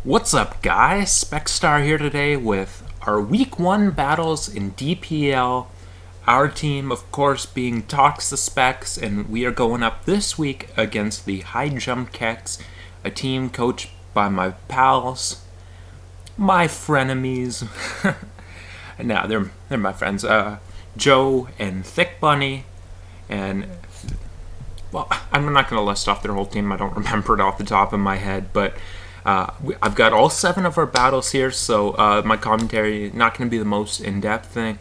What's up, guys? Specstar here today with our Week 1 battles in DPL. Our team, of course, being ToxaSpecs, and we are going up this week against the High Jump Keks, a team coached by my pals, my frenemies. No, they're my friends. Joe and Thick Bunny, and well, I'm not going to list off their whole team. I don't remember it off the top of my head, but I've got all 7 of our battles here, so my commentary not going to be the most in-depth thing.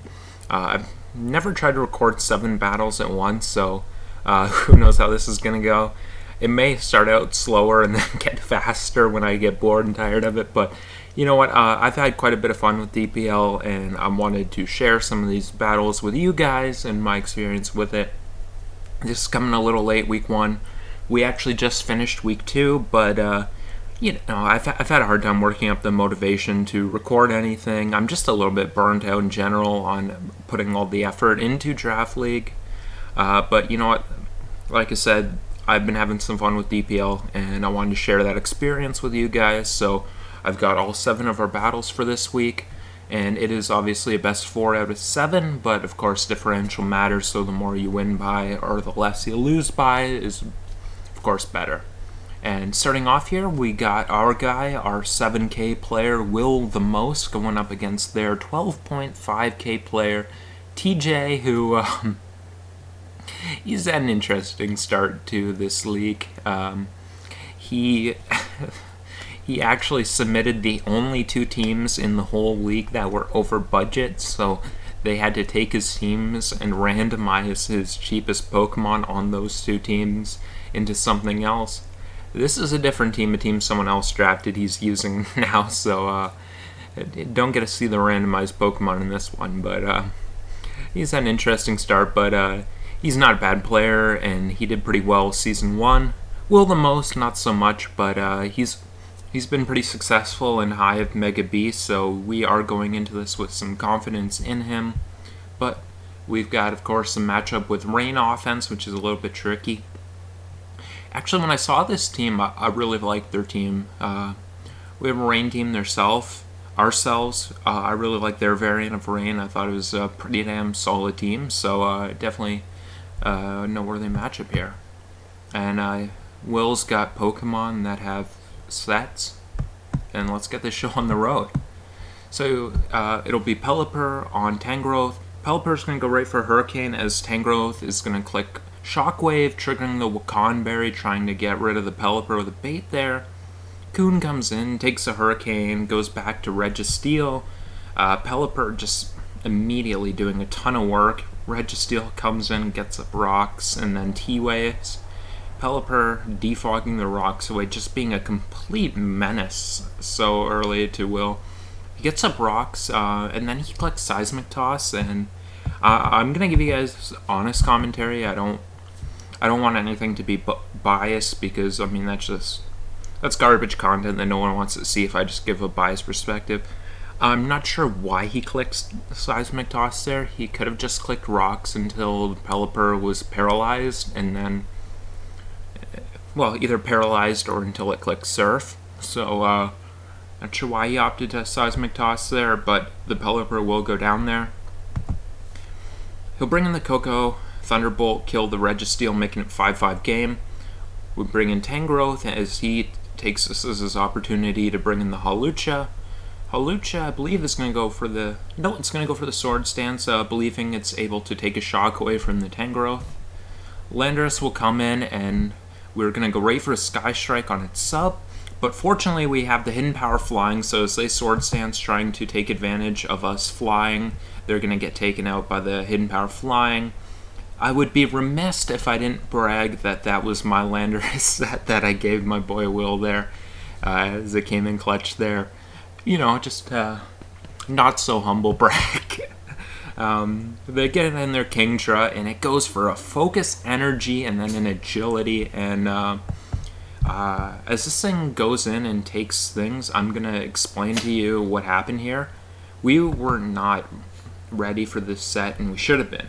I've never tried to record 7 battles at once, so who knows how this is going to go. It may start out slower and then get faster when I get bored and tired of it, but you know what? I've had quite a bit of fun with DPL, and I wanted to share some of these battles with you guys and my experience with it. This is coming a little late, week 1. We actually just finished week 2, but I've had a hard time working up the motivation to record anything. I'm just a little bit burnt out in general on putting all the effort into Draft League. But you know what? Like I said, I've been having some fun with DPL, and I wanted to share that experience with you guys. So I've got all 7 of our battles for this week, and it is obviously a best 4 out of 7, but of course differential matters, so the more you win by or the less you lose by is of course better. And starting off here, we got our guy, our 7K player, Will the Most, going up against their 12.5K player, TJ, who he's had an interesting start to this league. He he actually submitted the only 2 teams in the whole league that were over budget, so they had to take his teams and randomize his cheapest Pokemon on those 2 teams into something else. This is a different team, a team someone else drafted he's using now, so don't get to see the randomized Pokemon in this one, but he's had an interesting start, but he's not a bad player, and he did pretty well Season 1. Will the Most, not so much, but he's been pretty successful in Hive Mega Beast, so we are going into this with some confidence in him. But we've got, of course, a matchup with Rain Offense, which is a little bit tricky. Actually, when I saw this team, I really liked their team. We have a Rain team ourselves. I really like their variant of Rain. I thought it was a pretty damn solid team, so definitely a noteworthy matchup here. And Will's got Pokemon that have sets, and let's get this show on the road. So it'll be Pelipper on Tangrowth. Pelipper's going to go right for Hurricane, as Tangrowth is going to click Shockwave, triggering the Wakan Berry, trying to get rid of the Pelipper with a bait there. Coon comes in, takes a Hurricane, goes back to Registeel. Pelipper just immediately doing a ton of work. Registeel comes in, gets up rocks, and then T-Waves. Pelipper defogging the rocks away, just being a complete menace so early to Will. He gets up rocks, and then he clicks Seismic Toss, and I'm gonna give you guys honest commentary. I don't want anything to be biased, because I mean that's garbage content that no one wants to see if I just give a biased perspective. I'm not sure why he clicks Seismic Toss there. He could have just clicked rocks until Pelipper was paralyzed, and then either paralyzed or until it clicked Surf. So, not sure why he opted to Seismic Toss there, but the Pelipper will go down there. He'll bring in the Coco, Thunderbolt, kill the Registeel, making it 5-5 game. We bring in Tangrowth as he takes this as his opportunity to bring in the Hawlucha. Hawlucha, I believe, is going to go for the... No, it's going to go for the Sword Stance, believing it's able to take a shock away from the Tangrowth. Landorus will come in, and we're going to go right for a Sky Strike on its sub, but fortunately we have the Hidden Power flying, so as they Sword Stance trying to take advantage of us flying, they're going to get taken out by the Hidden Power flying. I would be remiss if I didn't brag that that was my Landorus set that I gave my boy Will there, as it came in clutch there. You know, just not so humble brag. They get it in their Kingdra, and it goes for a Focus Energy and then an Agility, and as this thing goes in and takes things, I'm going to explain to you what happened here. We were not ready for this set, and we should have been.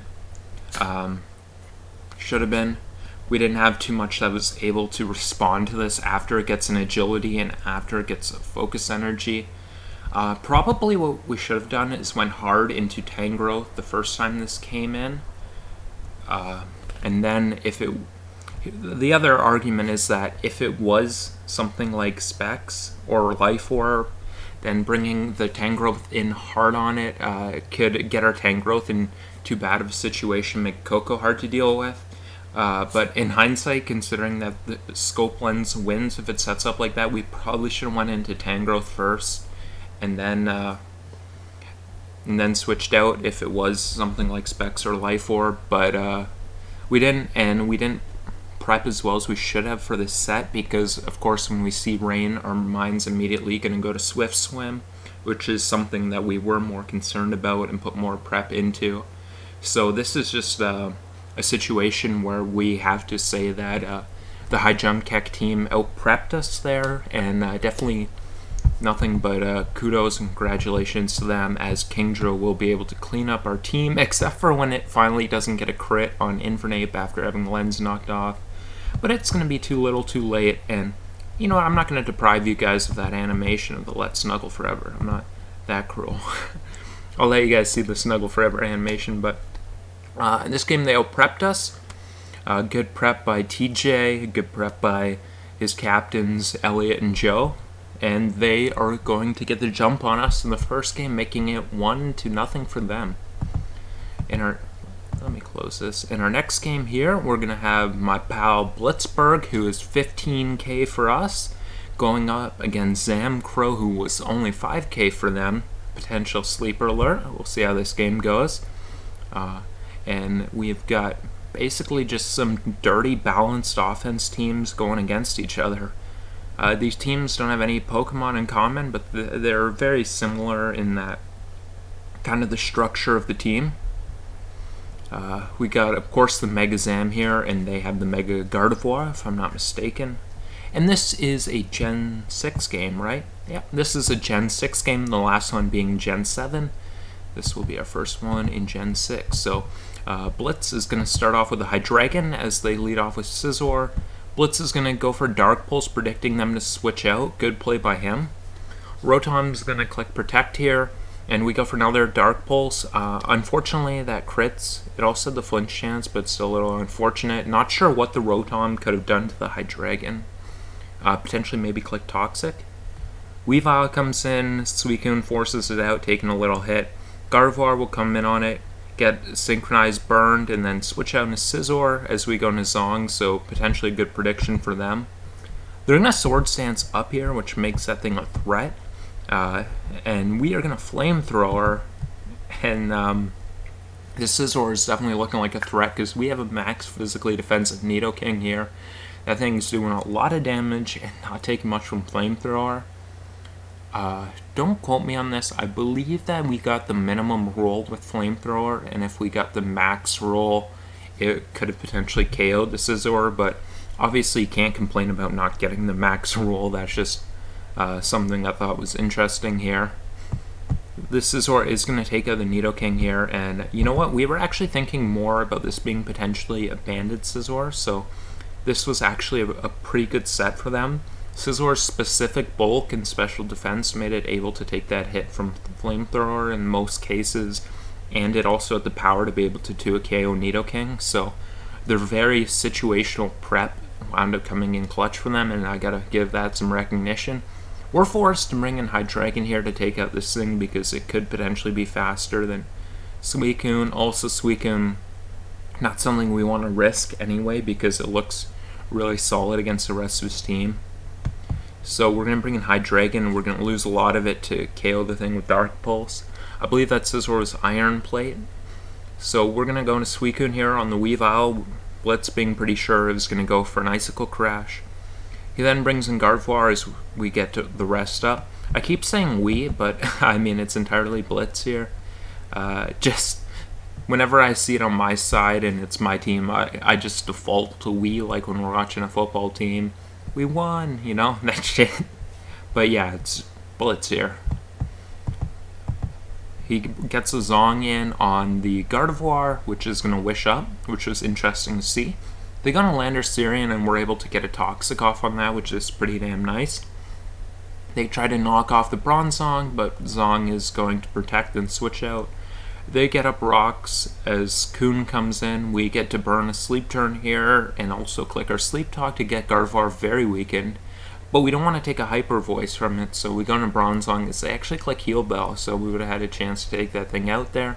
we didn't have too much that was able to respond to this after it gets an agility and after it gets a focus energy. Probably what we should have done is went hard into Tangrowth the first time this came in. And then the other argument is that if it was something like Specs or Life Orb, then bringing the Tangrowth in hard on it could get our Tangrowth in too bad of a situation, make Coco hard to deal with. But in hindsight, considering that the Scope Lens wins if it sets up like that, we probably should have went into Tangrowth first, and then switched out if it was something like Specs or Life Orb. But we didn't prep as well as we should have for this set, because of course when we see Rain, our mind's immediately going to go to Swift Swim, which is something that we were more concerned about and put more prep into. So this is just a situation where we have to say that the High Jump Kek team out-prepped us there, and definitely nothing but kudos and congratulations to them, as Kingdra will be able to clean up our team, except for when it finally doesn't get a crit on Infernape after having Lens knocked off. But it's going to be too little too late, and you know what, I'm not going to deprive you guys of that animation of the Let's Snuggle Forever. I'm not that cruel. I'll let you guys see the Snuggle Forever animation, but in this game they out-prepped us. Good prep by TJ, good prep by his captains Elliot and Joe, and they are going to get the jump on us in the first game, making it 1-0 for them. Let me close this. In our next game here, we're going to have my pal Blitzberg, who is 15k for us, going up against Zamcrow, who was only 5k for them. Potential sleeper alert. We'll see how this game goes. And we've got basically just some dirty, balanced offense teams going against each other. These teams don't have any Pokemon in common, but they're very similar in that kind of the structure of the team. We got, of course, the Mega Zam here, and they have the Mega Gardevoir, if I'm not mistaken. And this is a Gen 6 game, right? Yeah, this is a Gen 6 game, the last one being Gen 7. This will be our first one in Gen 6. So Blitz is going to start off with a Hydreigon as they lead off with Scizor. Blitz is going to go for Dark Pulse, predicting them to switch out. Good play by him. Rotom's going to click Protect here, and we go for another Dark Pulse. Unfortunately, that crits. It also had the flinch chance, but it's still a little unfortunate. Not sure what the Rotom could have done to the Hydreigon. Potentially maybe click Toxic. Weavile comes in, Suicune forces it out, taking a little hit. Gardevoir will come in on it, get Synchronized Burned, and then switch out into Scizor as we go into Zong, so potentially a good prediction for them. They're going to Sword Stance up here, which makes that thing a threat. And we are going to Flamethrower, and the Scizor is definitely looking like a threat because we have a max physically defensive Nidoking here. That thing's doing a lot of damage and not taking much from Flamethrower. Don't quote me on this. I believe that we got the minimum roll with Flamethrower, and if we got the max roll, it could have potentially KO'd the Scizor, but obviously you can't complain about not getting the max roll. That's just something I thought was interesting here. The Scizor is going to take out the Nidoking here, and you know what? We were actually thinking more about this being potentially a Banded Scizor, so this was actually a pretty good set for them. Scizor's specific bulk and special defense made it able to take that hit from Flamethrower in most cases, and it also had the power to be able to 2 a KO Nidoking, so their very situational prep wound up coming in clutch for them, and I gotta give that some recognition. We're forced to bring in Hydreigon here to take out this thing because it could potentially be faster than Suicune. Also, Suicune, not something we want to risk anyway because it looks really solid against the rest of his team. So we're going to bring in Hydreigon, and we're going to lose a lot of it to KO the thing with Dark Pulse. I believe that Scizor was Iron Plate. So we're going to go into Suicune here on the Weavile. Blitz being pretty sure is going to go for an Icicle Crash. He then brings in Gardevoir as we get to the rest up. I keep saying we, but I mean it's entirely Blitz here. Just whenever I see it on my side and it's my team, I just default to we, like when we're watching a football team. We won, you know, that shit. But yeah, it's Blitz here. He gets a Zong in on the Gardevoir, which is going to wish up, which was interesting to see. They got a Lander Syrian and were able to get a Toxic off on that, which is pretty damn nice. They try to knock off the Bronzong, but Zong is going to protect and switch out. They get up rocks as Kuhn comes in. We get to burn a Sleep Turn here and also click our Sleep Talk to get Gardevoir very weakened. But we don't want to take a Hyper Voice from it, so we go into Bronzong as they actually click Heal Bell, so we would have had a chance to take that thing out there.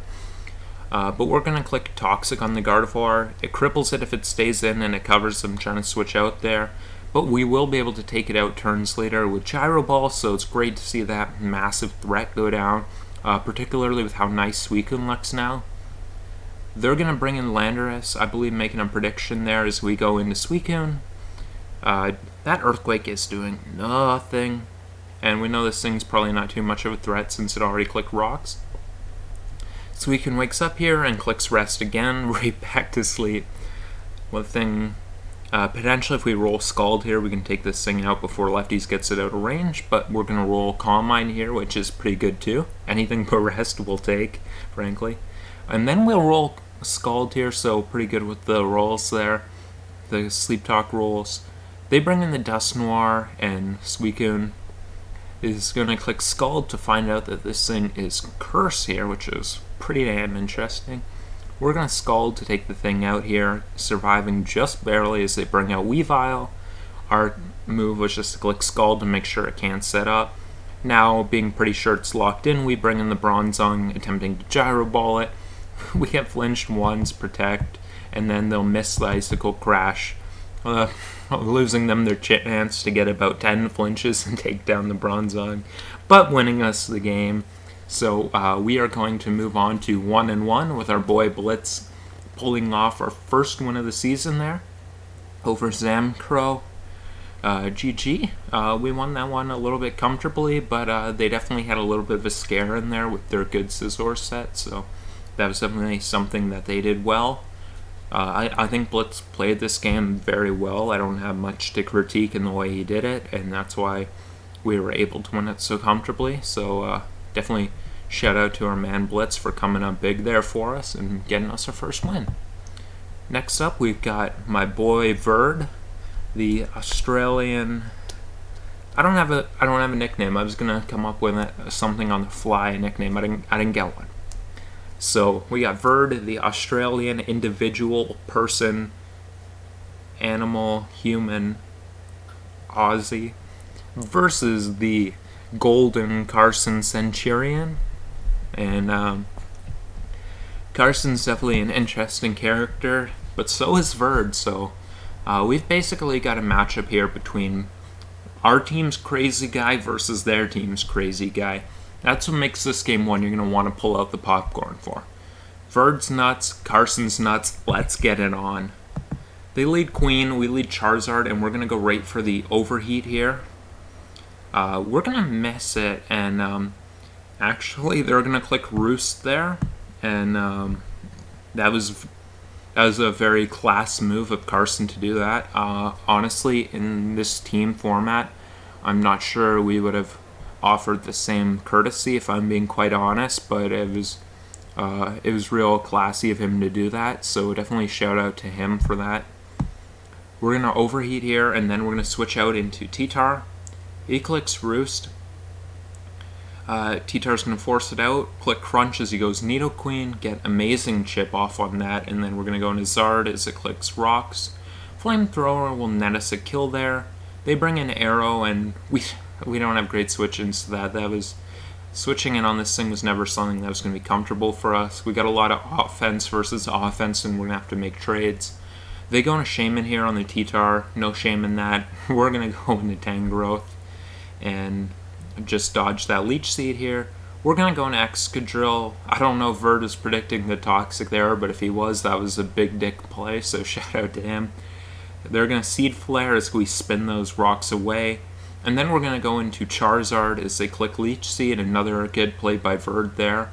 But we're going to click Toxic on the Gardevoir. It cripples it if it stays in and it covers them trying to switch out there. But we will be able to take it out turns later with Gyro Ball, so it's great to see that massive threat go down, particularly with how nice Suicune looks now. They're going to bring in Landorus, I believe making a prediction there as we go into Suicune. That Earthquake is doing nothing, and we know this thing's probably not too much of a threat since it already clicked Rocks. Suicune wakes up here and clicks Rest again, right back to sleep. One thing, potentially if we roll Scald here, we can take this thing out before Lefties gets it out of range, but we're going to roll Calm Mind here, which is pretty good too. Anything but Rest we'll take, frankly. And then we'll roll Scald here, so pretty good with the rolls there, the Sleep Talk rolls. They bring in the Dust Noir, and Suicune is going to click Scald to find out that this thing is Curse here, which is pretty damn interesting. We're going to Scald to take the thing out here, surviving just barely as they bring out Weavile. Our move was just to click Scald to make sure it can't set up. Now, being pretty sure it's locked in, we bring in the Bronzong, attempting to Gyro Ball it. We get flinched once, Protect, and then they'll miss the Icicle Crash, losing them their chance to get about 10 flinches and take down the Bronzong, but winning us the game. So we are going to move on to 1-1 with our boy Blitz pulling off our first win of the season there over Zamcro. GG. We won that one a little bit comfortably, but they definitely had a little bit of a scare in there with their good Scizor set, so that was definitely something that they did well. I think Blitz played this game very well. I don't have much to critique in the way he did it, and that's why we were able to win it so comfortably. So definitely shout out to our man Blitz for coming up big there for us and getting us our first win. Next up, we've got my boy Verd, the Australian. I don't have a nickname. I was gonna come up with something on the fly, a nickname. I didn't get one. So we got Verd, the Australian individual, person, animal, human, Aussie, versus the golden Carson Centurion. And Carson's definitely an interesting character, but so is Verd. So we've basically got a matchup here between our team's crazy guy versus their team's crazy guy. That's what makes this game one you're going to want to pull out the popcorn for. Verd's nuts, Carson's nuts, let's get it on. They lead Queen, we lead Charizard, and we're going to go right for the Overheat here. We're going to miss it, and actually they're going to click Roost there, and that was a very class move of Carson to do that. Honestly, in this team format, I'm not sure we would have offered the same courtesy, if I'm being quite honest, but it was real classy of him to do that, so definitely shout out to him for that. We're going to Overheat here, and then we're going to switch out into T-Tar. He clicks Roost. T-Tar's going to force it out, click Crunch as he goes Nidoqueen, get amazing chip off on that, and then we're going to go into Zard as it clicks Rocks. Flamethrower will net us a kill there. They bring in Arrow, and we don't have great switch-ins to that. Switching in on this thing was never something that was going to be comfortable for us. We got a lot of offense versus offense, and we're going to have to make trades. They go into Shaman here on the T-Tar. No shame in that. We're going to go into Tangrowth and just dodge that Leech Seed here. We're going to go into Excadrill. I don't know if Verd is predicting the Toxic there, but if he was, that was a big dick play, so shout out to him. They're going to Seed Flare as we spin those rocks away. And then we're going to go into Charizard as they click Leech Seed, another good play by Verd there.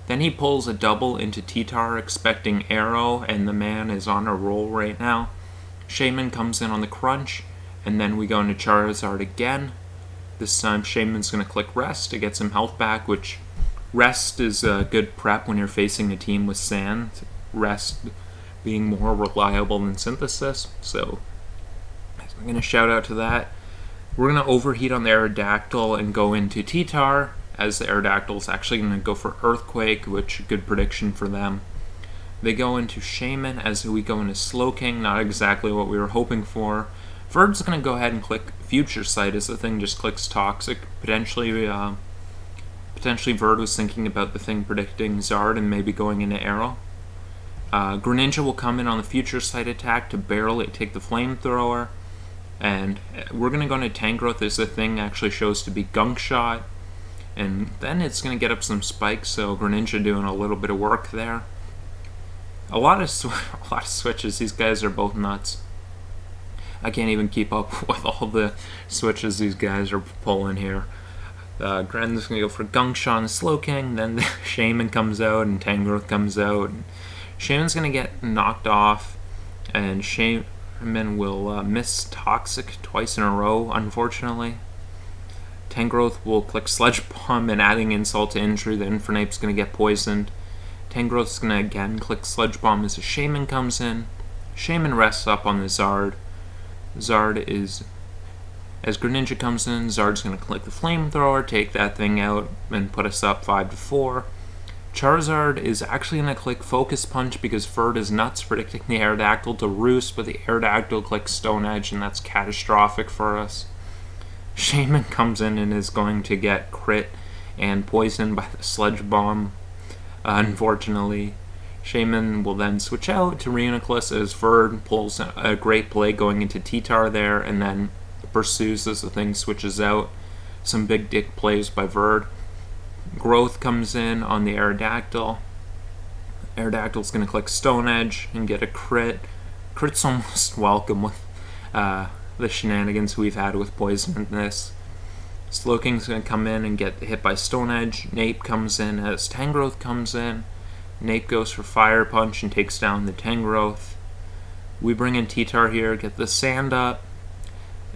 Then he pulls a double into T-Tar expecting Arrow, and the man is on a roll right now. Shaman comes in on the Crunch, and then we go into Charizard again. This time Shaman's going to click Rest to get some health back, which Rest is a good prep when you're facing a team with Sand. Rest being more reliable than Synthesis, so I'm going to shout out to that. We're going to overheat on the Aerodactyl and go into T-Tar, as the Aerodactyl is actually going to go for Earthquake, which good prediction for them. They go into Shaman as we go into Slowking, not exactly what we were hoping for. Verd's going to go ahead and click Future Sight as the thing just clicks Toxic. Potentially Verd was thinking about the thing predicting Zard and maybe going into Arrow. Greninja will come in on the Future Sight attack to barely take the Flamethrower. And we're going to go into Tangrowth as the thing actually shows to be Gunk Shot. And then it's going to get up some spikes, so Greninja doing a little bit of work there. A lot of switches. These guys are both nuts. I can't even keep up with all the switches these guys are pulling here. Gren's going to go for Gunk Shot and Slowking, then the Shaman comes out and Tangrowth comes out. And Shaman's going to get knocked off, and Shaman will miss Toxic twice in a row, unfortunately. Tangrowth will click Sludge Bomb, and adding insult to injury, the Infernape's going to get poisoned. Tangrowth's going to again click Sludge Bomb as the Shaman comes in. Shaman rests up on the Zard. As Greninja comes in, Zard's going to click the Flamethrower, take that thing out, and put us up 5-4. Charizard is actually going to click Focus Punch because Verd is nuts, predicting the Aerodactyl to Roost, but the Aerodactyl clicks Stone Edge, and that's catastrophic for us. Shaman comes in and is going to get crit and poisoned by the Sludge Bomb. Unfortunately, Shaman will then switch out to Reuniclus as Verd pulls a great play going into T-Tar there, and then pursues as the thing switches out. Some big dick plays by Verd. Growth comes in on the Aerodactyl. Aerodactyl's going to click Stone Edge and get a crit. Crit's almost welcome with the shenanigans we've had with poison in this. Slowking's going to come in and get hit by Stone Edge. Nape comes in as Tangrowth comes in. Nape goes for Fire Punch and takes down the Tangrowth. We bring in T-Tar here, get the sand up,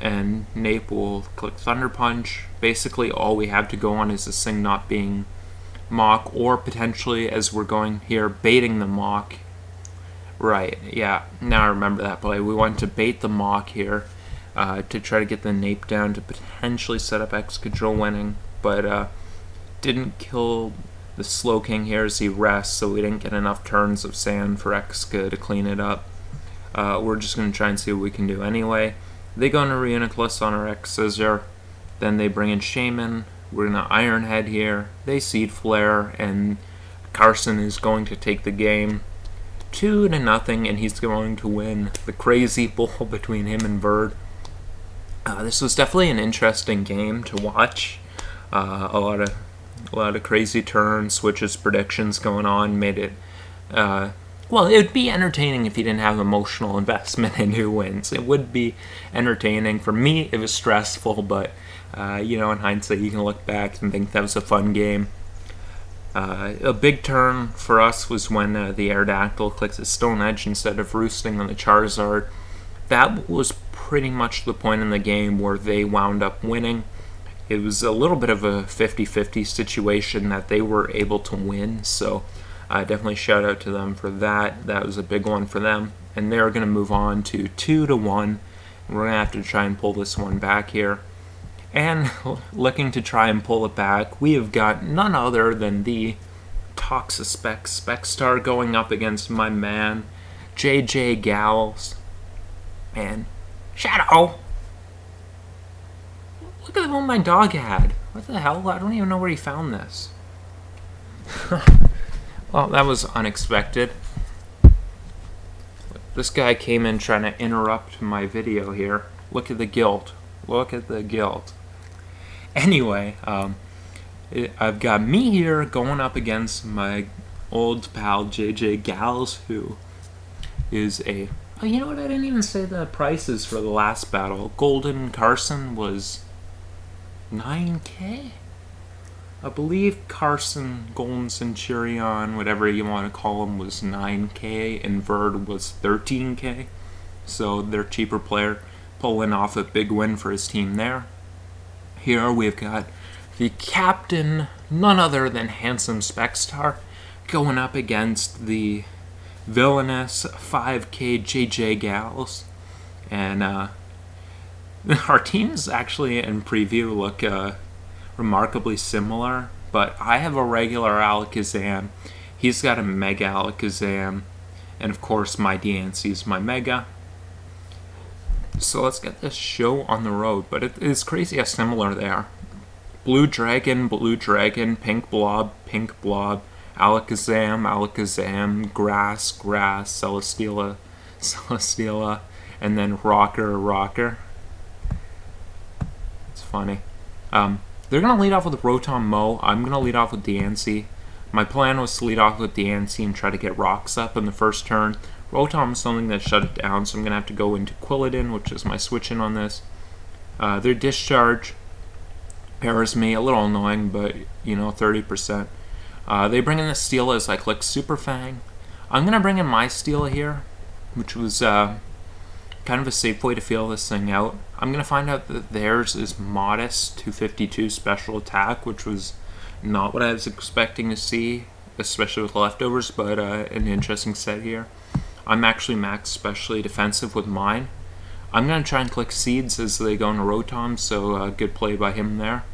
and Nape will click Thunder Punch. Basically all we have to go on is this thing not being Mach, or potentially, as we're going here, baiting the Mach. Right, yeah, now I remember that play. We want to bait the Mach here to try to get the Nape down to potentially set up Excadrill winning, but didn't kill the Slowking here as he rests, so we didn't get enough turns of sand for Exca to clean it up. We're just going to try and see what we can do anyway. They go into Reuniclus on our X-Scissor, then they bring in Shaman. We're going to Iron Head here. They Seed Flare, and Carson is going to take the game 2-0, and he's going to win the crazy bowl between him and Verd. This was definitely an interesting game to watch. A lot of crazy turns, switches, predictions going on. Made it well, it would be entertaining if you didn't have emotional investment in who wins. It would be entertaining. For me, it was stressful, but in hindsight, you can look back and think that was a fun game. A big turn for us was when the Aerodactyl clicks a Stone Edge instead of roosting on the Charizard. That was pretty much the point in the game where they wound up winning. It was a little bit of a 50-50 situation that they were able to win, so definitely shout out to them for that. That was a big one for them, and they're going to move on to 2-1. We're going to have to try and pull this one back here. And looking to try and pull it back, we have got none other than the ToxaSpecs Spec-Star going up against my man, JJ Gals. And Shadow! Look at the one my dog had. What the hell? I don't even know where he found this. Well, that was unexpected. This guy came in trying to interrupt my video here. Look at the guilt. Look at the guilt. Anyway, I've got me here going up against my old pal JJ Gals, who is a... Oh, you know what? I didn't even say the prices for the last battle. Golden Carson was 9K? I believe Carson, Golden Centurion, whatever you want to call him, was 9K, and Verd was 13K. So their cheaper player pulling off a big win for his team there. Here we've got the captain, none other than Handsome Spec-Star, going up against the Villainous, 5K JJ Gals, and our teams actually in preview look remarkably similar, but I have a regular Alakazam, he's got a Mega Alakazam, and of course my DNC is my Mega. So let's get this show on the road, but it is crazy how similar they are. Blue Dragon, Pink Blob, Alakazam, Grass, Celesteela, and then Rocker. It's funny. They're going to lead off with Rotom Mow. I'm going to lead off with DNC. My plan was to lead off with DNC and try to get rocks up in the first turn. Rotom is something that shut it down, so I'm going to have to go into Quilladin, which is my switch-in on this. Their Discharge pairs me, a little annoying, but, 30%. They bring in the Steela as I click Super Fang. I'm going to bring in my Steela here, which was kind of a safe way to feel this thing out. I'm going to find out that theirs is modest 252 special attack, which was not what I was expecting to see, especially with leftovers, but an interesting set here. I'm actually max specially defensive with mine. I'm going to try and click Seeds as they go into Rotom, so good play by him there.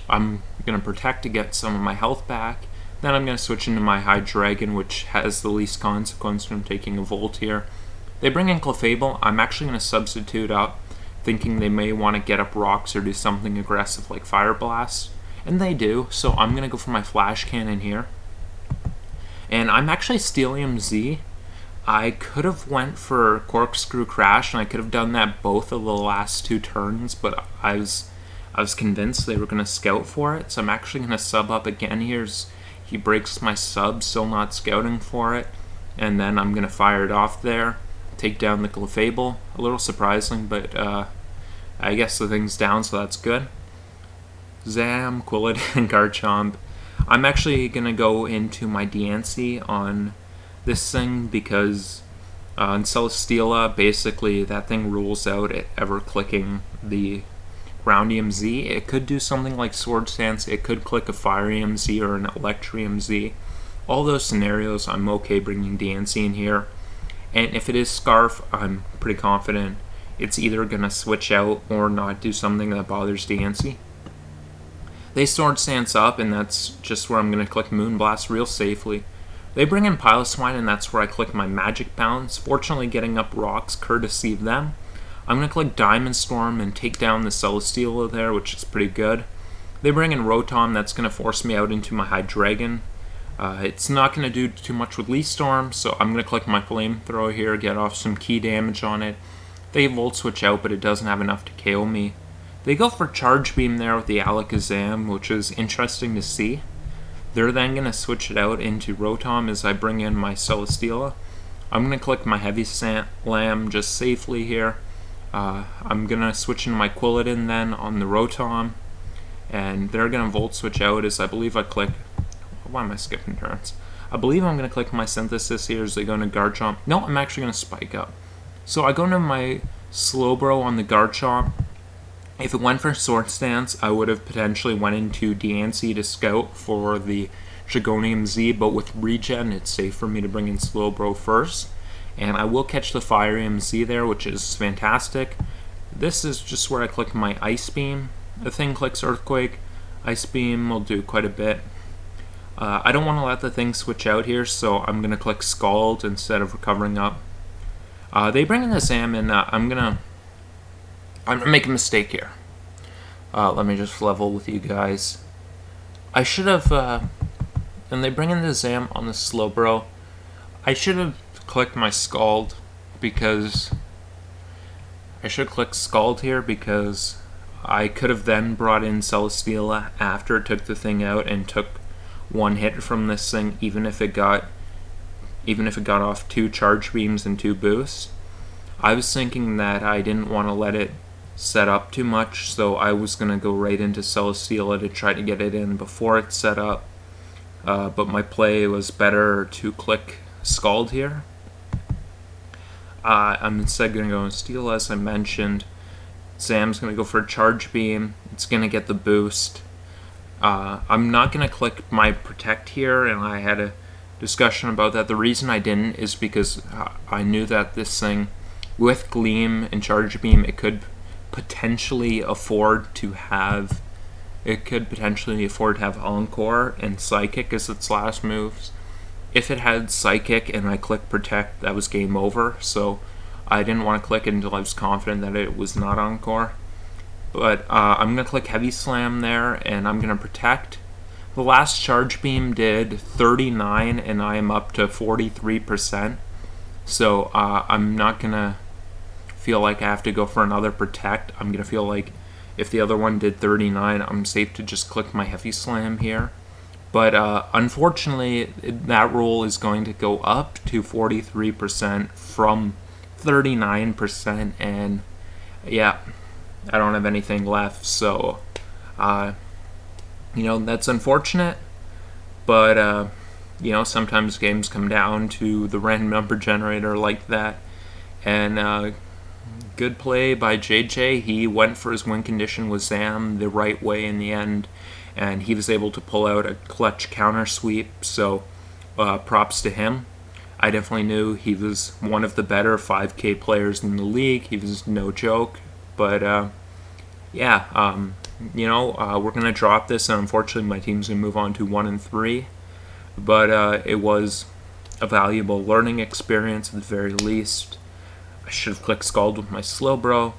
I'm going to Protect to get some of my health back. Then I'm going to switch into my Hydreigon, which has the least consequence from taking a Volt here. They bring in Clefable. I'm actually going to substitute up, thinking they may want to get up rocks or do something aggressive like Fire Blast. And they do, so I'm going to go for my Flash Cannon here. And I'm actually Steelium Z. I could have went for Corkscrew Crash, and I could have done that both of the last two turns, but I was convinced they were going to scout for it, so I'm actually going to sub up again here. He breaks my sub, still not scouting for it, and then I'm going to fire it off there, take down the Clefable. A little surprising, but I guess the thing's down, so that's good. Zam, Quilladin, Garchomp. I'm actually going to go into my DNC on this thing because on Celesteela, basically that thing rules out it ever clicking the Ground EMZ. It could do something like Sword Stance, it could click a Fire EMZ or an Electrium Z. All those scenarios, I'm okay bringing DNC in here. And if it is Scarf, I'm pretty confident it's either going to switch out or not do something that bothers DNC. They Sword Stance up, and that's just where I'm going to click Moonblast real safely. They bring in Piloswine, and that's where I click my Magic Bounce, fortunately getting up rocks courtesy of them. I'm going to click Diamond Storm and take down the Celesteela there, which is pretty good. They bring in Rotom, that's going to force me out into my Hydreigon. It's not going to do too much with Leaf Storm, so I'm going to click my Flamethrower here, get off some key damage on it. They Volt Switch out, but it doesn't have enough to KO me. They go for Charge Beam there with the Alakazam, which is interesting to see. They're then going to switch it out into Rotom as I bring in my Celesteela. I'm going to click my Heavy Slam just safely here. I'm going to switch into my Quilladin then on the Rotom. And they're going to Volt Switch out as I believe I click... Why am I skipping turns? I believe I'm going to click my Synthesis here as they go into Garchomp. No, I'm actually going to Spike Up. So I go into my Slowbro on the Garchomp. If it went for Sword Stance, I would have potentially went into DNC to scout for the Dragonium Z, but with Regen, it's safe for me to bring in Slowbro first. And I will catch the Fire EMZ there, which is fantastic. This is just where I click my Ice Beam. The thing clicks Earthquake. Ice Beam will do quite a bit. I don't want to let the thing switch out here, so I'm going to click Scald instead of recovering up. They bring in the Zam, and I'm gonna make a mistake here. Let me just level with you guys. I should have, and they bring in the Zam on the Slowbro. I should have clicked my Scald because I should click Scald here because I could have then brought in Celesteela after it took the thing out and took one hit from this thing, even if it got off 2 Charge Beams and 2 boosts. I was thinking that I didn't want to let it set up too much, so I was going to go right into Celesteela to try to get it in before it set up. But my play was better to click Scald here. I'm instead going to go and Steel, as I mentioned. Sam's going to go for a Charge Beam. It's going to get the boost. I'm not going to click my Protect here, and I had to discussion about that. The reason I didn't is because I knew that this thing, with Gleam and Charge Beam, it could potentially afford to have Encore and Psychic as its last moves. If it had Psychic and I clicked Protect, that was game over, so I didn't want to click it until I was confident that it was not Encore. But I'm going to click Heavy Slam there, and I'm going to Protect. The last Charge Beam did 39, and I am up to 43%. So I'm not going to feel like I have to go for another Protect. I'm going to feel like if the other one did 39, I'm safe to just click my Heavy Slam here. But unfortunately, that roll is going to go up to 43% from 39%, and yeah, I don't have anything left, so that's unfortunate, but sometimes games come down to the random number generator like that. And good play by JJ. He went for his win condition with Zam the right way in the end, and he was able to pull out a clutch counter sweep, so props to him. I definitely knew he was one of the better 5K players in the league. He was no joke, but we're going to drop this, and unfortunately my team's going to move on to 1-3, but it was a valuable learning experience at the very least. I should have clicked Scald with my Slowbro.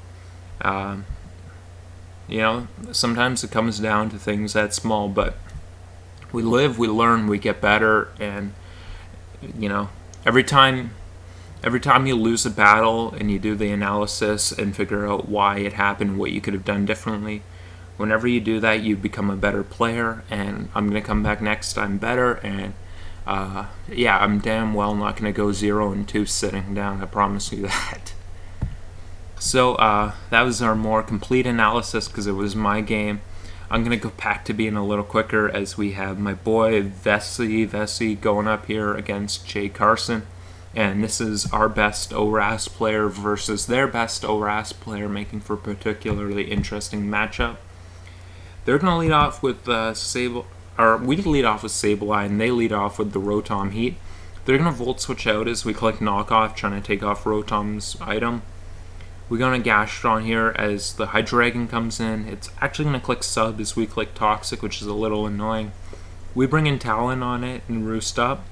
Sometimes it comes down to things that small, but we live, we learn, we get better, and every time you lose a battle and you do the analysis and figure out why it happened, what you could have done differently, whenever you do that, you become a better player. And I'm going to come back next time better, and I'm damn well not going to go 0-2 sitting down, I promise you that. So that was our more complete analysis because it was my game. I'm going to go back to being a little quicker as we have my boy Vessi going up here against Jay Carson. And this is our best ORAS player versus their best ORAS player, making for a particularly interesting matchup. They're going to lead off with we lead off with Sableye, and they lead off with the Rotom Heat. They're going to Volt Switch out as we click Knockoff, trying to take off Rotom's item. We're going to Gastrodon here as the Hydreigon comes in. It's actually going to click Sub as we click Toxic, which is a little annoying. We bring in Talon on it and Roost up.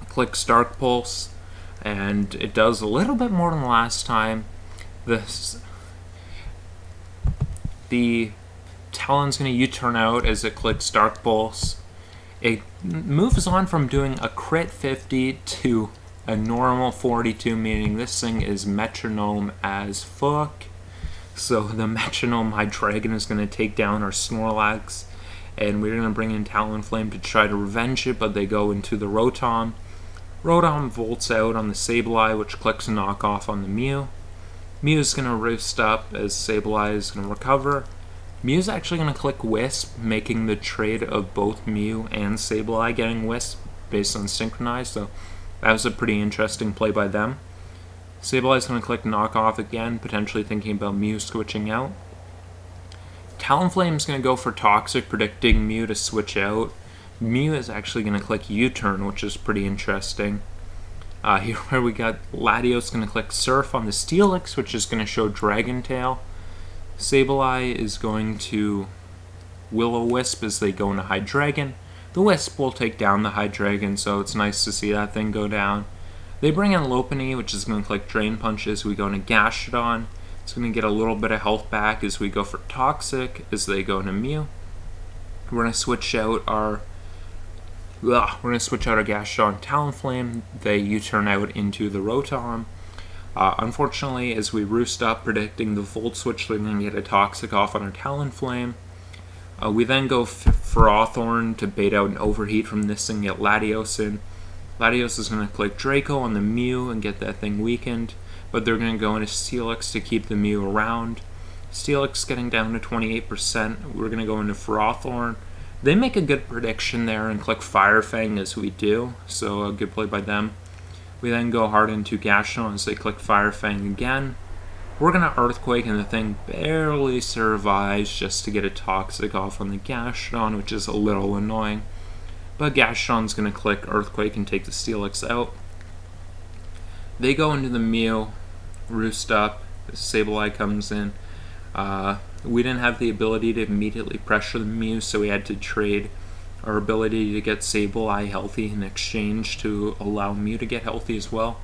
Click Stark Pulse, and it does a little bit more than last time. The Talon's going to U-turn out as it clicks Dark Pulse. It moves on from doing a crit 50 to a normal 42, meaning this thing is metronome as fuck. So the metronome Hydreigon is going to take down our Snorlax, and we're going to bring in Talonflame to try to revenge it, but they go into the Rotom. Rotom volts out on the Sableye, which clicks a knockoff on the Mew. Mew is going to Roost up as Sableye is going to recover. Mew's actually going to click Wisp, making the trade of both Mew and Sableye getting Wisp based on Synchronize, so that was a pretty interesting play by them. Sableye's going to click Knockoff again, potentially thinking about Mew switching out. Talonflame's going to go for Toxic, predicting Mew to switch out. Mew is actually going to click U-turn, which is pretty interesting. Here where we got Latios going to click Surf on the Steelix, which is going to show Dragon Tail. Sableye is going to Will-O-Wisp as they go into Hydreigon. The Wisp will take down the Hydreigon, so it's nice to see that thing go down. They bring in Lopunny, which is going to click Drain Punch as we go into Gastrodon. It's going to get a little bit of health back as we go for Toxic as they go into Mew. We're going to switch out our Gastrodon Talonflame. They U-turn out into the Rotom. Unfortunately, as we Roost up, predicting the Volt Switch, they're going to get a Toxic off on our Talonflame. We then go for Hawthorne to bait out an Overheat from this and get Latios in. Latios is going to click Draco on the Mew and get that thing weakened, but they're going to go into Steelix to keep the Mew around. Steelix getting down to 28%. We're going to go into Hawthorne. They make a good prediction there and click Fire Fang as we do, so a good play by them. We then go hard into Gastrodon as they click Fire Fang again. We're going to Earthquake, and the thing barely survives just to get a Toxic off on the Gastrodon, which is a little annoying. But Gastron's going to click Earthquake and take the Steelix out. They go into the Mew, roost up, Sableye comes in. We didn't have the ability to immediately pressure the Mew, so we had to trade our ability to get Sableye healthy in exchange to allow Mew to get healthy as well.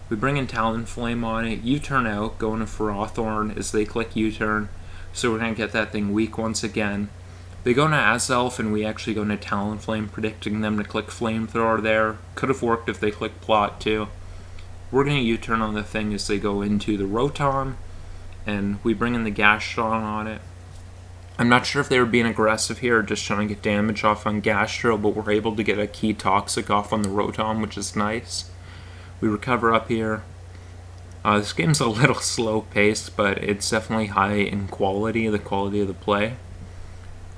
We bring in Talonflame on it, U-turn out, going to Ferrothorn as they click U-turn, so we're going to get that thing weak once again. They go into Azelf, and we actually go into Talonflame, predicting them to click Flamethrower there. Could have worked if they clicked Plot too. We're going to U-turn on the thing as they go into the Rotom, and we bring in the Gastron on it. I'm not sure if they were being aggressive here or just trying to get damage off on Gastro, but we're able to get a key Toxic off on the Rotom, which is nice. We recover up here. This game's a little slow paced, but it's definitely high in quality, the quality of the play.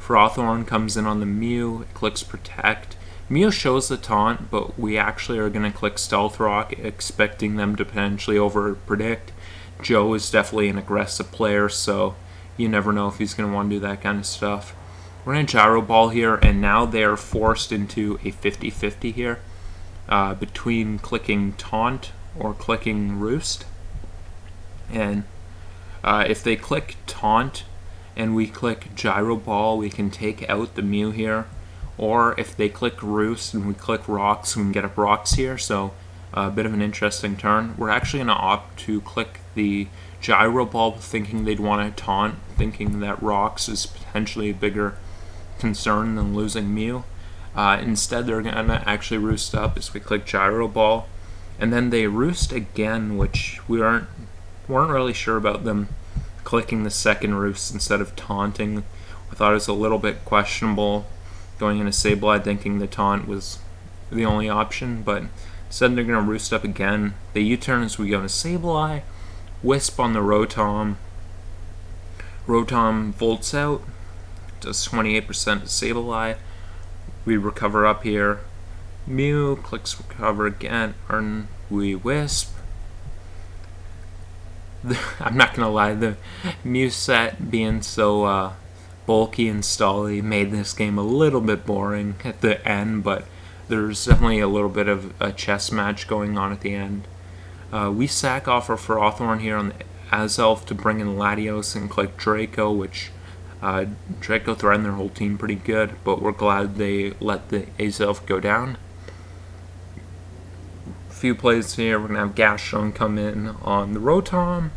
Ferrothorn comes in on the Mew, it clicks Protect. Mew shows the taunt, but we actually are going to click Stealth Rock, expecting them to potentially over-predict. Joe is definitely an aggressive player, so you never know if he's going to want to do that kind of stuff. We're in a Gyro Ball here, and now they are forced into a 50-50 here between clicking Taunt or clicking Roost. And if they click Taunt and we click Gyro Ball, we can take out the Mew here. Or if they click Roost and we click Rocks, we can get up Rocks here. So a bit of an interesting turn. We're actually going to opt to click the Gyro Ball, thinking they'd want to Taunt, thinking that Rocks is potentially a bigger concern than losing Mew. Instead, they're going to actually Roost up as we click Gyro Ball. And then they Roost again, which we weren't really sure about them clicking the second Roost instead of taunting. I thought it was a little bit questionable going into Sableye, thinking the taunt was the only option, but instead they're going to Roost up again. They U-turn as we go into Sableye, Wisp on the Rotom. Rotom volts out, does 28% to Sableye. We recover up here. Mew clicks recover again, and we Wisp. I'm not gonna lie, the Mew set being so bulky and stally made this game a little bit boring at the end, but there's definitely a little bit of a chess match going on at the end. We sack off our Ferrothorn here on the Azelf to bring in Latios and click Draco, which Draco threatened their whole team pretty good, but we're glad they let the Azelf go down. A few plays here, we're going to have Gastron come in on the Rotom.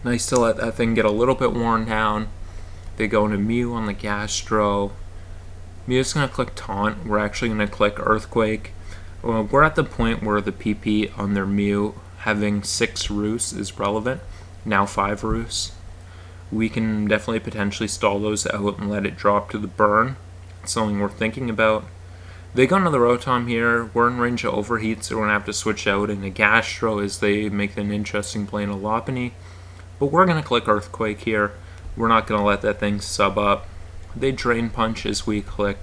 Nice to let that thing get a little bit worn down. They go into Mew on the Gastro. Mew's going to click Taunt. We're actually going to click Earthquake. We're at the point where the PP on their Mew having 6 Roosts is relevant. Now 5 Roosts. We can definitely potentially stall those out and let it drop to the burn. It's something we're thinking about. They go into the Rotom here. We're in range of Overheat, so we're going to have to switch out into Gastro as they make an interesting play in a Lopunny. But we're going to click Earthquake here. We're not going to let that thing sub up. They Drain Punch as we click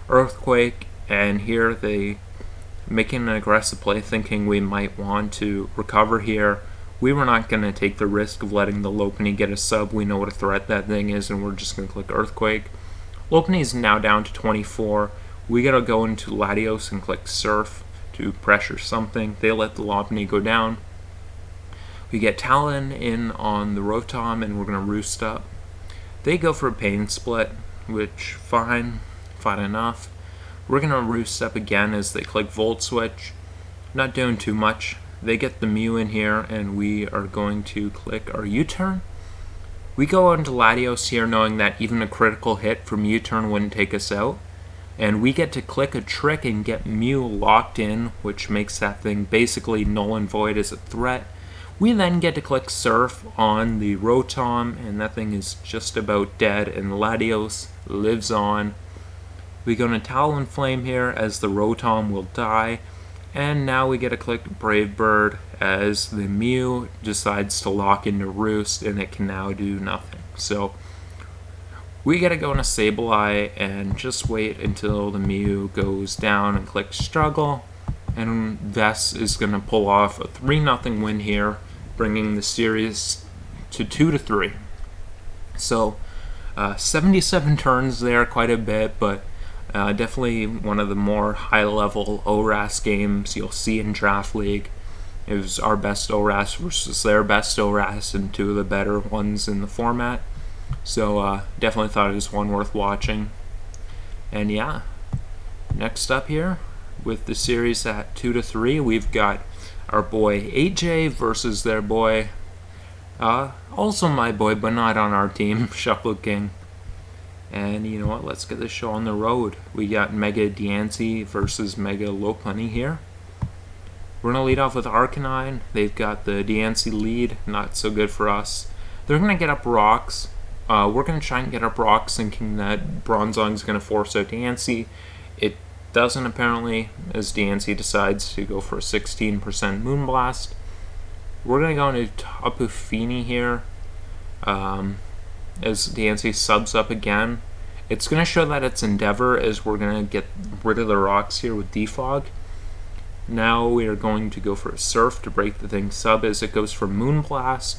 Earthquake, and here they making an aggressive play, thinking we might want to recover here. We were not going to take the risk of letting the Lopunny get a sub. We know what a threat that thing is, and we're just going to click Earthquake. Lopunny is now down to 24. We got to go into Latios and click Surf to pressure something. They let the Lopunny go down. We get Talon in on the Rotom, and we're going to Roost up. They go for a Pain Split, which fine enough. We're going to Roost up again as they click Volt Switch. Not doing too much. They get the Mew in here, and we are going to click our U-turn. We go into Latios here knowing that even a critical hit from U-turn wouldn't take us out. And we get to click a trick and get Mew locked in, which makes that thing basically null and void as a threat. We then get to click Surf on the Rotom, and that thing is just about dead, and Latios lives on. We go into Talonflame here as the Rotom will die. And now we get to click Brave Bird as the Mew decides to lock into Roost, and it can now do nothing. So we gotta go into Sableye and just wait until the Mew goes down and click Struggle. And Vess is gonna pull off a 3-0 win here, bringing the series to 2-3. So 77 turns there, quite a bit, but Definitely one of the more high-level ORAS games you'll see in Draft League. It was our best ORAS versus their best ORAS and two of the better ones in the format. So definitely thought it was one worth watching. And yeah, next up here with the series at 2-3, we've got our boy AJ versus their boy, also my boy, but not on our team, Shuffle King. And you know what, let's get this show on the road. We got Mega Diancie versus Mega Lopunny here. We're going to lead off with Arcanine. They've got the Diancie lead, not so good for us. They're going to get up rocks. We're going to try and get up rocks thinking that Bronzong's going to force out Diancie. It doesn't apparently, as Diancie decides to go for a 16% Moonblast. We're going to go into Tapu Fini here. As Diancie subs up again. It's going to show that it's Endeavor, as we're going to get rid of the rocks here with Defog. Now we are going to go for a Surf to break the thing sub as it goes for Moonblast.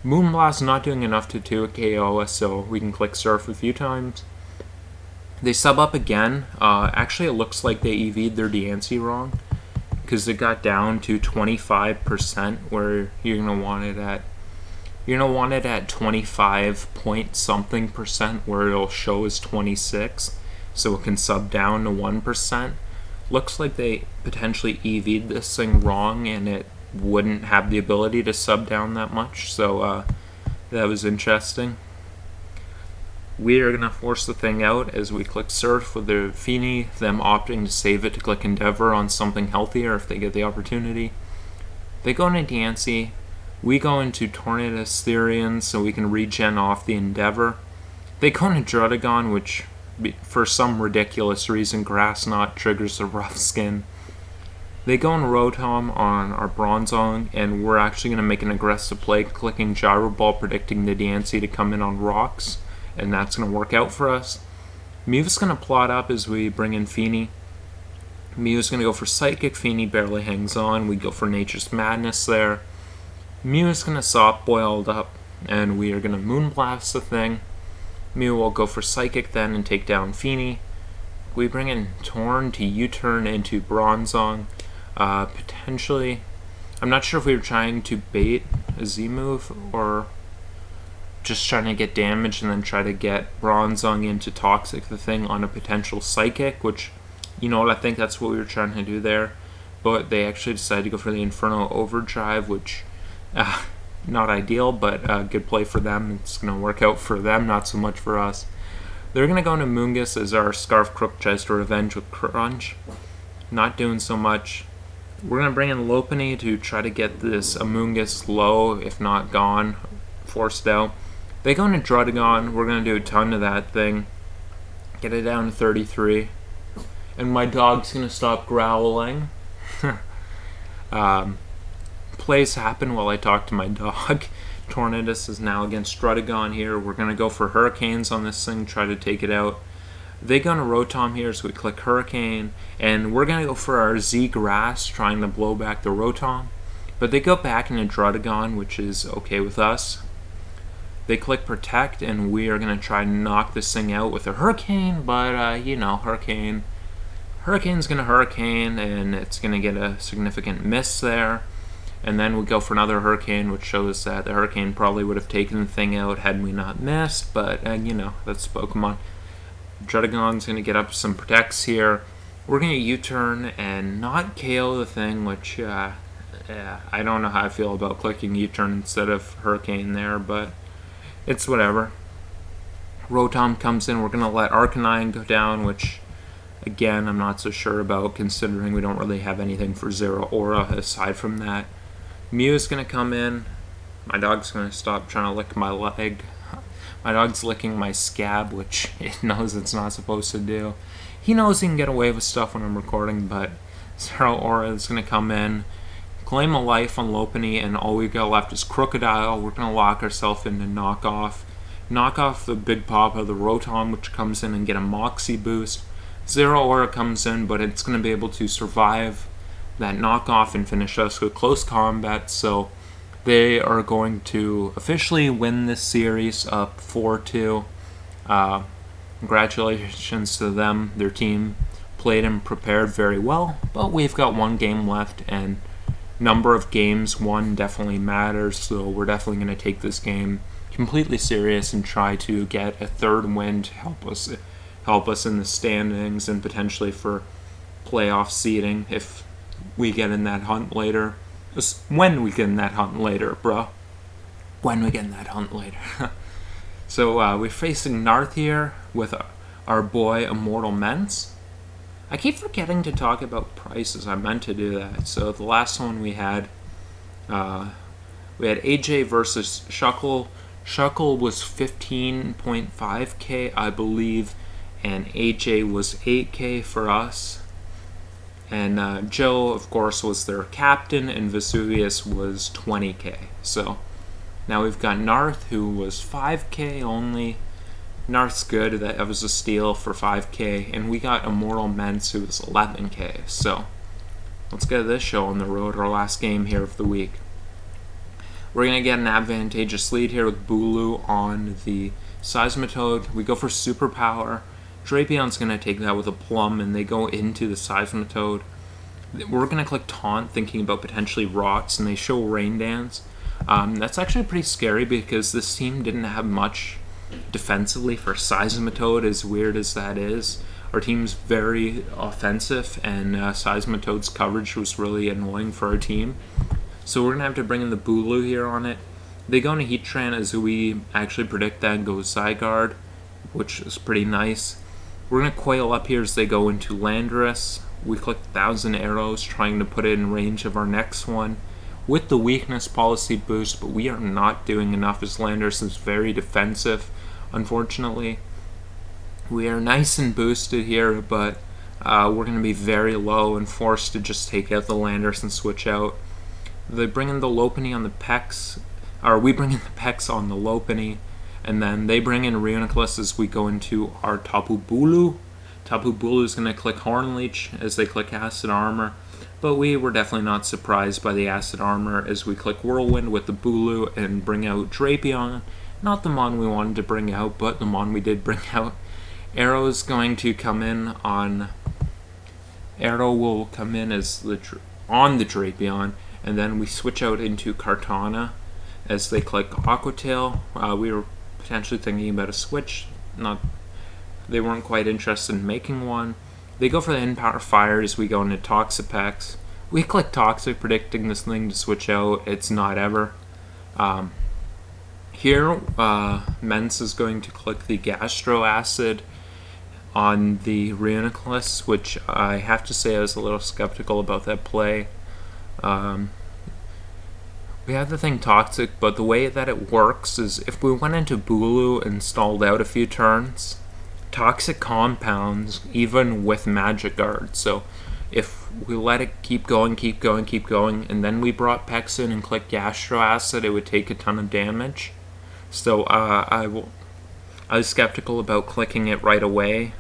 Moonblast not doing enough to 2 KO us, so we can click Surf a few times. They sub up again. Actually, it looks like they EV'd their Diancie wrong, because it got down to 25%, where you're going to want it at 25 point something percent, where it'll show as 26, so it can sub down to 1%. Looks like they potentially EV'd this thing wrong, and it wouldn't have the ability to sub down that much, so that was interesting. We are going to force the thing out as we click Surf with the Fini, them opting to save it to click Endeavor on something healthier if they get the opportunity. They go into Diancie. We go into Tornadus Therian so we can regen off the Endeavor. They go into Druddigon, which for some ridiculous reason Grass Knot triggers the Rough Skin. They go into Rotom on our Bronzong, and we're actually going to make an aggressive play, clicking Gyro Ball, predicting the Diancie to come in on rocks, and that's going to work out for us. Mew's going to plot up as we bring in Fini. Mew's going to go for Psychic, Fini barely hangs on, we go for Nature's Madness there. Mew is going to soft boiled up, and we are going to Moonblast the thing. Mew will go for Psychic then and take down Fini. We bring in Torn to U-turn into Bronzong. Potentially, I'm not sure if we were trying to bait a Z-move or just trying to get damage and then try to get Bronzong into Toxic the thing on a potential Psychic, which, you know what, I think that's what we were trying to do there. But they actually decided to go for the Inferno Overdrive, which not ideal, but good play for them. It's going to work out for them, not so much for us. They're going to go into Moongus as our Scarf Crook tries to revenge with Crunch. Not doing so much. We're going to bring in Lopunny to try to get this Amoonguss low, if not gone, forced out. They go into Druddigon. We're going to do a ton to that thing. Get it down to 33. And my dog's going to stop growling. Plays happen while I talk to my dog. Tornadus is now against Druddigon here. We're going to go for Hurricanes on this thing, try to take it out. They go to Rotom here, so we click Hurricane, and we're going to go for our Z-Grass, trying to blow back the Rotom. But they go back into Druddigon, which is okay with us. They click Protect, and we are going to try and knock this thing out with a Hurricane, but, you know, Hurricane's going to Hurricane, and it's going to get a significant miss there. And then we go for another Hurricane, which shows that the Hurricane probably would have taken the thing out had we not missed, but, you know, that's Pokemon. Druddigon's going to get up some Protects here. We're going to U-turn and not KO the thing, which, I don't know how I feel about clicking U-turn instead of Hurricane there, but it's whatever. Rotom comes in, we're going to let Arcanine go down, which, again, I'm not so sure about, considering we don't really have anything for Zero Aura aside from that. Mew is going to come in. My dog's going to stop trying to lick my leg. My dog's licking my scab, which it knows it's not supposed to do. He knows he can get away with stuff when I'm recording, but Zero Aura is going to come in, claim a life on Lopunny, and all we got left is Crocodile. We're going to lock ourselves into Knock Off the Big Papa, the Rotom, which comes in and get a Moxie boost. Zero Aura comes in, but it's going to be able to survive that knockoff and finish us with close combat, so they are going to officially win this series up 4-2. Congratulations to them. Their team played and prepared very well, but we've got one game left, and number of games won definitely matters, so we're definitely going to take this game completely serious and try to get a third win to help us in the standings and potentially for playoff seeding if we get in that hunt later. When we get in that hunt later, bro. When we get in that hunt later. So we're facing Narth here with our boy Immortal Mence. I keep forgetting to talk about prices. I meant to do that. So the last one we had AJ versus Shuckle. Shuckle was 15.5k, I believe, and AJ was 8k for us. And Joe, of course, was their captain, and Vesuvius was 20k. So now we've got Narth, who was 5k only. Narth's good. That was a steal for 5k. And we got Immortal Mence, who was 11k. So let's get this show on the road, our last game here of the week. We're going to get an advantageous lead here with Bulu on the Seismitoad. We go for Superpower. Drapion's going to take that with a Plum, and they go into the Seismitoad. We're going to click Taunt, thinking about potentially Rocks, and they show Rain Dance. That's actually pretty scary because this team didn't have much defensively for Seismitoad, as weird as that is. Our team's very offensive, and Seismitoad's coverage was really annoying for our team. So we're going to have to bring in the Bulu here on it. They go into Heatran as we actually predict that and go Zygarde, which is pretty nice. We're going to Coil up here as they go into Landorus. We click 1,000 arrows, trying to put it in range of our next one with the weakness policy boost, but we are not doing enough as Landorus is very defensive, unfortunately. We are nice and boosted here, but we're going to be very low and forced to just take out the Landorus and switch out. They bring in the Lopunny on the Pex, or we bring in the Pex on the Lopunny, and then they bring in Reuniclus as we go into our Tapu Bulu. Tapu Bulu is going to click Horn Leech as they click Acid Armor, but we were definitely not surprised by the Acid Armor as we click Whirlwind with the Bulu and bring out Drapion. Not the Mon we wanted to bring out, but the Mon we did bring out. Arrow is going to come in on... Arrow will come in as on the Drapion, and then we switch out into Kartana as they click Aqua Tail. We were potentially thinking about a switch. They weren't quite interested in making one. They go for the N-Power Fire as we go into ToxaSpecs. We click Toxic, predicting this thing to switch out. It's not ever. Here, Mence is going to click the Gastro Acid on the Reuniclus, which I have to say I was a little skeptical about that play. We have the thing Toxic, but the way that it works is if we went into Bulu and stalled out a few turns, Toxic compounds even with Magic Guard. So if we let it keep going, and then we brought Pex in and clicked Gastro Acid, it would take a ton of damage. So I was skeptical about clicking it right away.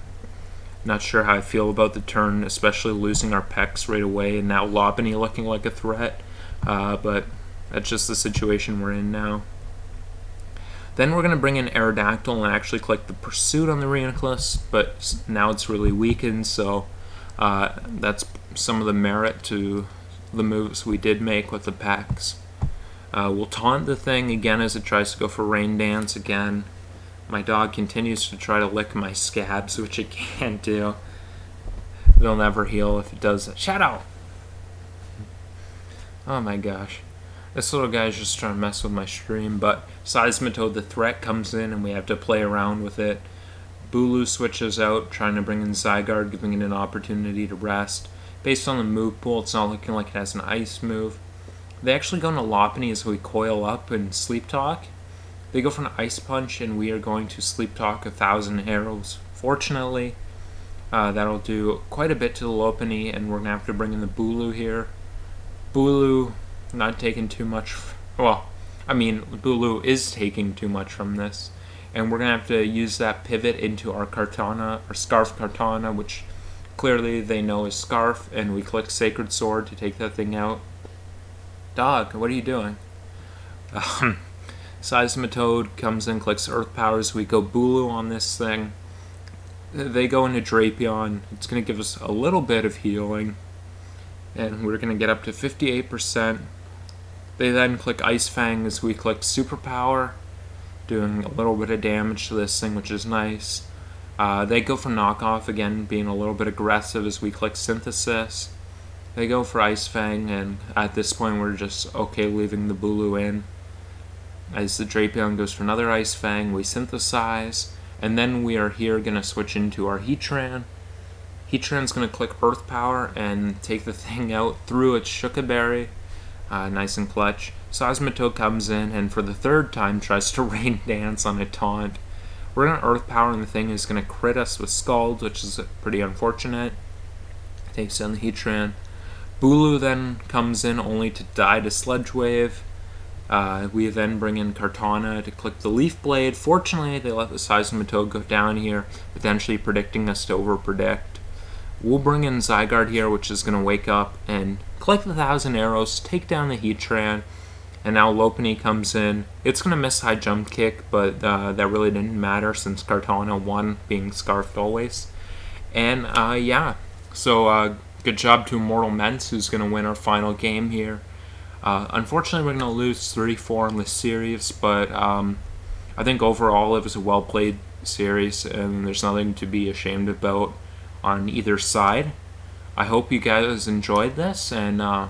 Not sure how I feel about the turn, especially losing our Pex right away, and now Lopunny looking like a threat. But that's just the situation we're in now. Then we're going to bring in Aerodactyl and actually click the Pursuit on the Reuniclus, but now it's really weakened, so that's some of the merit to the moves we did make with the Pex. We'll taunt the thing again as it tries to go for Rain Dance again. My dog continues to try to lick my scabs, which it can't do. They'll never heal if it does that. Shadow! Oh my gosh. This little guy's just trying to mess with my stream, but Seismitoad the threat comes in and we have to play around with it. Bulu switches out, trying to bring in Zygarde, giving it an opportunity to rest. Based on the move pool, it's not looking like it has an ice move. They actually go into Lopunny as we coil up and Sleep Talk. They go for an Ice Punch, and we are going to Sleep Talk 1,000 arrows. Fortunately, that'll do quite a bit to the Lopunny, and we're going to have to bring in the Bulu here. Bulu not taking too much. Bulu is taking too much from this, and we're going to have to use that pivot into our Kartana, or Scarf Kartana, which clearly they know is Scarf, and we click Sacred Sword to take that thing out. Dog, what are you doing? Seismitoad comes in, clicks Earth Powers. We go Bulu on this thing. They go into Drapion. It's going to give us a little bit of healing, and we're going to get up to 58%. They then click Ice Fang as we click Superpower, doing a little bit of damage to this thing, which is nice. They go for Knockoff again, being a little bit aggressive as we click Synthesis. They go for Ice Fang, and at this point we're just okay leaving the Bulu in. As the Drapion goes for another Ice Fang, we synthesize, and then we are here going to switch into our Heatran. Heatran's going to click Earth Power and take the thing out through its Shuka Berry. Nice and clutch. Seismitoad comes in and for the third time tries to Rain Dance on a taunt. We're going to Earth Power and the thing is going to crit us with Scald, which is pretty unfortunate. Takes down the Heatran. Bulu then comes in only to die to Sludge Wave. We then bring in Kartana to click the Leaf Blade. Fortunately, they let the Seismitoad go down here, potentially predicting us to overpredict. We'll bring in Zygarde here, which is going to wake up and click the 1,000 Arrows, take down the Heatran, and now Lopunny comes in. It's going to miss High Jump Kick, but that really didn't matter since Kartana won, being Scarfed always. And yeah, so good job to Immortal Mence, who's going to win our final game here. Unfortunately, we're going to lose 3-4 in this series, but I think overall it was a well-played series, and there's nothing to be ashamed about on either side. I hope you guys enjoyed this, and I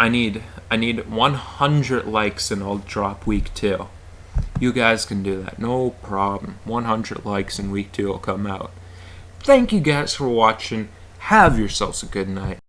need 100 likes and I'll drop week 2. You guys can do that, no problem. 100 likes and week 2 will come out. Thank you guys for watching. Have yourselves a good night.